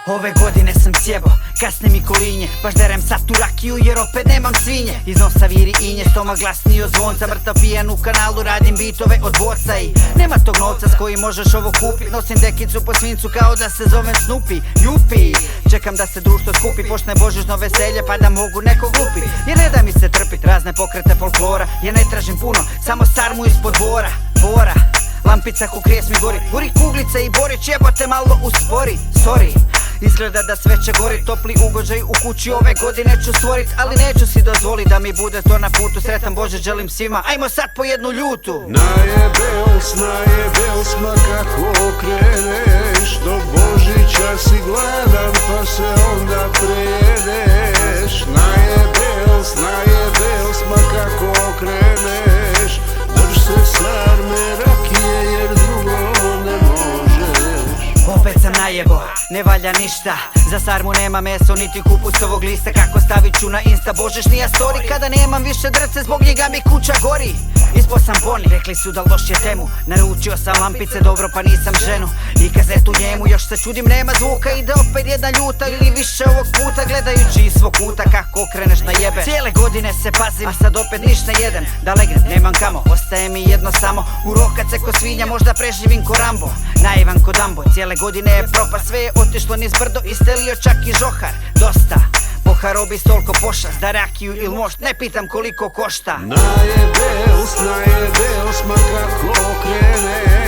Ove godine sam sjebo, kasne mi kolinje. Baš derem sad tu rakiju jer opet nemam svinje. Iz nosa viri inje, stomak glasniji od zvonca. Mrtav pijan u kanalu, radim bitove od boca. I nema tog novca s kojim možeš ovo kupit. Nosim dekicu po svincu kao da se zovem Snoopy. Jupi, čekam da se društvo skupi. Počne božićno veselje pa da mogu nekog lupit. Jer ne da mi se trpit razne pokrete folklora. Ja ne tražim puno, samo sarmu ispod dvora. Lampica ko krijes mi gori. Gori kuglica i borić, jebote malo uspori. Sorry, izgleda da sveće gori. Topli ugođaj u kući ove godine ću stvorit. Ali neću si dozvolit da mi bude to na putu. Sretan Božić želim svima, ajmo sad po jednu ljutu. Najebeo sma kako kreneš. Do Božića si gladan pa se onda prejedeš. Najebeo sma kako kreneš. Drž se sarme rakije jer drugo ne možeš. Opet sam najebo, ne valja ništa. Za sarmu nema meso niti kupusovog lista. Kako stavit ću na Insta božićnija story kada nemam više drce, zbog njega mi kuća gori. Ispo sam poni, rekli su da loš je temu. Naručio sam lampice, dobro pa nisam ženu. I kazetu njemu, još se čudim nema zvuka. Ide opet jedna ljuta ili više ovog puta. Gledajući iz svog kuta kako okreneš na jebe. Cijele godine se pazim, a sad opet niš ne jedem. Da legnem, nemam kamo, ostaje mi jedno samo. Urokat se ko svinja, možda preživim ko Rambo. Naivan ko Dambo, cijele godine je propast. Sve je otišlo niz brdo, istelio čak i žohar. Dosta, poharobi stolko pošast. Da rakiju il mošt, ne pitam koliko košta. Najebeo sma kako krene.